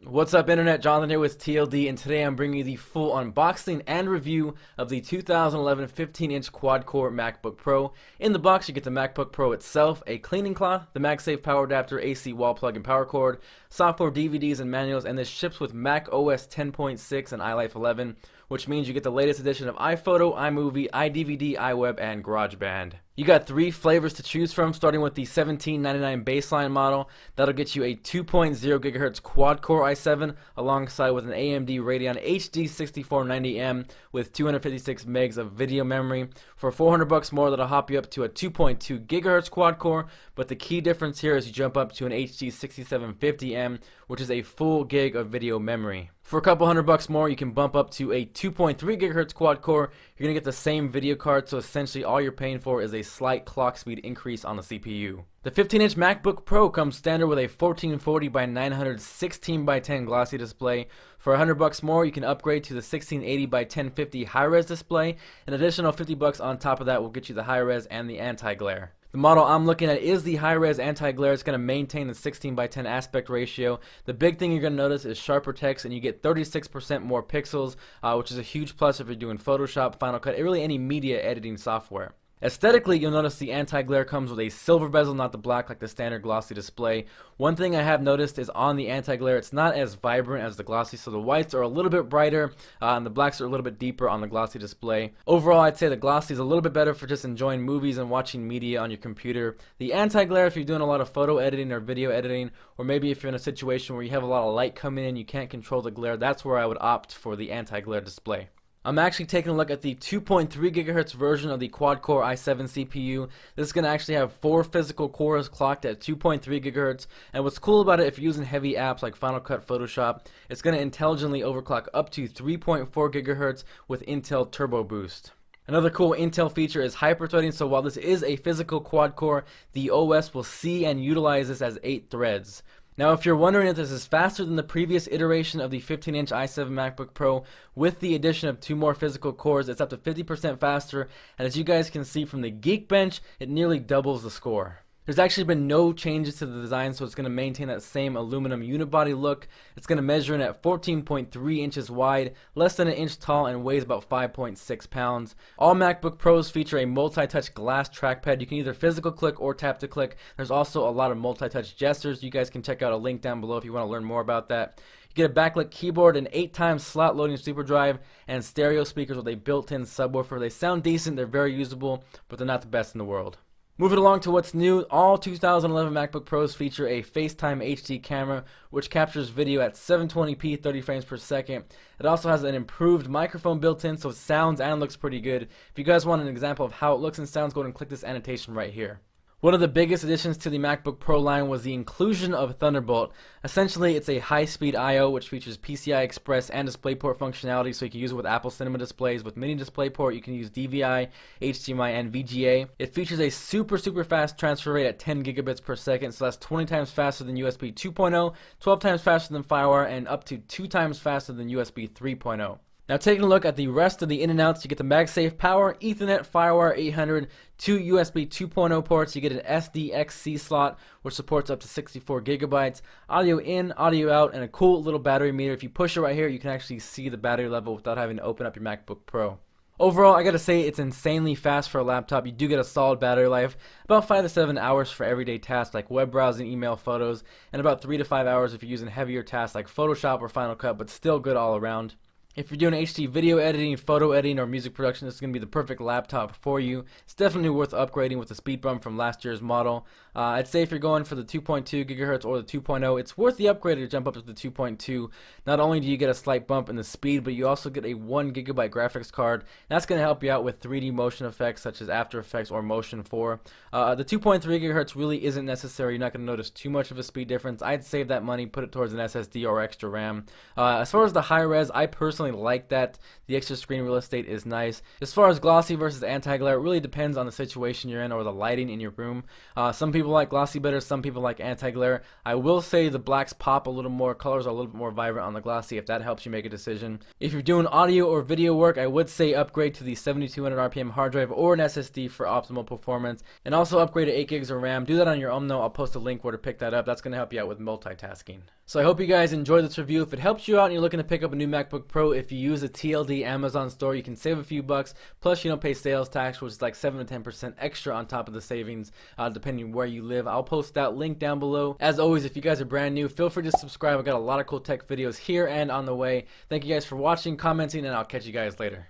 What's up, Internet? Jonathan here with TLD, and today I'm bringing you the full unboxing and review of the 2011 15-inch quad-core MacBook Pro. In the box, you get the MacBook Pro itself, a cleaning cloth, the MagSafe power adapter, AC wall plug and power cord, software, DVDs, and manuals, and this ships with Mac OS 10.6 and iLife 11, which means you get the latest edition of iPhoto, iMovie, iDVD, iWeb, and GarageBand. You got 3 flavors to choose from, starting with the $17.99 baseline model. That'll get you a 2.0 GHz quad-core i7 alongside with an AMD Radeon HD 6490M with 256 megs of video memory. For $400 more, that'll hop you up to a 2.2 GHz quad-core, but the key difference here is you jump up to an HD 6750M, which is a full gig of video memory. For a couple $100 more, you can bump up to a 2.3 GHz quad core. You're going to get the same video card, so essentially all you're paying for is a slight clock speed increase on the CPU. The 15-inch MacBook Pro comes standard with a 1440 by 900 16:10 glossy display. For $100 more, you can upgrade to the 1680 by 1050 high-res display. An additional $50 on top of that will get you the high-res and the anti-glare. The model I'm looking at is the high-res anti-glare. It's going to maintain the 16:10 aspect ratio. The big thing you're going to notice is sharper text, and you get 36% more pixels, which is a huge plus if you're doing Photoshop, Final Cut, really any media editing software. Aesthetically, you'll notice the anti-glare comes with a silver bezel, not the black like the standard glossy display. One thing I have noticed is on the anti-glare, it's not as vibrant as the glossy, so the whites are a little bit brighter, and the blacks are a little bit deeper on the glossy display. Overall, I'd say the glossy is a little bit better for just enjoying movies and watching media on your computer. The anti-glare, if you're doing a lot of photo editing or video editing, or maybe if you're in a situation where you have a lot of light coming in, you can't control the glare, that's where I would opt for the anti-glare display. I'm actually taking a look at the 2.3 GHz version of the quad-core i7 CPU. This is going to actually have 4 physical cores clocked at 2.3 GHz, and what's cool about it, if you're using heavy apps like Final Cut, Photoshop, it's going to intelligently overclock up to 3.4 GHz with Intel Turbo Boost. Another cool Intel feature is hyperthreading, so while this is a physical quad-core, the OS will see and utilize this as 8 threads. Now, if you're wondering if this is faster than the previous iteration of the 15-inch i7 MacBook Pro, with the addition of 2 more physical cores, it's up to 50% faster, and as you guys can see from the Geekbench, it nearly doubles the score. There's actually been no changes to the design, so it's going to maintain that same aluminum unibody look. It's going to measure in at 14.3 inches wide, less than an inch tall, and weighs about 5.6 pounds. All MacBook Pros feature a multi-touch glass trackpad. You can either physical click or tap to click. There's also a lot of multi-touch gestures. You guys can check out a link down below if you want to learn more about that. You get a backlit keyboard, an 8x slot loading super drive, and stereo speakers with a built-in subwoofer. They sound decent, they're very usable, but they're not the best in the world. Moving along to what's new, all 2011 MacBook Pros feature a FaceTime HD camera, which captures video at 720p 30 frames per second. It also has an improved microphone built in, so it sounds and looks pretty good. If you guys want an example of how it looks and sounds, go ahead and click this annotation right here. One of the biggest additions to the MacBook Pro line was the inclusion of Thunderbolt. Essentially, it's a high-speed I/O which features PCI Express and DisplayPort functionality, so you can use it with Apple Cinema displays. With Mini DisplayPort, you can use DVI, HDMI, and VGA. It features a super fast transfer rate at 10 gigabits per second, so that's 20 times faster than USB 2.0, 12 times faster than FireWire, and up to 2 times faster than USB 3.0. Now, taking a look at the rest of the in and outs, you get the MagSafe power, Ethernet, FireWire 800, 2 USB 2.0 ports. You get an SDXC slot, which supports up to 64 gigabytes, audio in, audio out, and a cool little battery meter. If you push it right here, you can actually see the battery level without having to open up your MacBook Pro. Overall, I gotta say it's insanely fast for a laptop. You do get a solid battery life, about 5 to 7 hours for everyday tasks like web browsing, email, photos, and about 3 to 5 hours if you're using heavier tasks like Photoshop or Final Cut, but still good all around. If you're doing HD video editing, photo editing, or music production, this is going to be the perfect laptop for you. It's definitely worth upgrading with the speed bump from last year's model. I'd say if you're going for the 2.2 GHz or the 2.0, it's worth the upgrade to jump up to the 2.2. Not only do you get a slight bump in the speed, but you also get a 1 GB graphics card. That's going to help you out with 3D motion effects such as After Effects or Motion 4. The 2.3 GHz really isn't necessary. You're not going to notice too much of a speed difference. I'd save that money, put it towards an SSD or extra RAM. As far as the high res, I personally like that. The extra screen real estate is nice. As far as glossy versus anti-glare, it really depends on the situation you're in or the lighting in your room. Some people like glossy better, some people like anti-glare. I will say the blacks pop a little more, colors are a little bit more vibrant on the glossy if that helps you make a decision. If you're doing audio or video work, I would say upgrade to the 7200 RPM hard drive or an SSD for optimal performance, and also upgrade to 8 gigs of RAM. Do that on your own though. I'll post a link where to pick that up. That's going to help you out with multitasking. So I hope you guys enjoyed this review. If it helps you out and you're looking to pick up a new MacBook Pro, if you use a TLD Amazon store, you can save a few bucks. Plus, you don't pay sales tax, which is like 7 to 10% extra on top of the savings, depending where you live. I'll post that link down below. As always, if you guys are brand new, feel free to subscribe. I've got a lot of cool tech videos here and on the way. Thank you guys for watching, commenting, and I'll catch you guys later.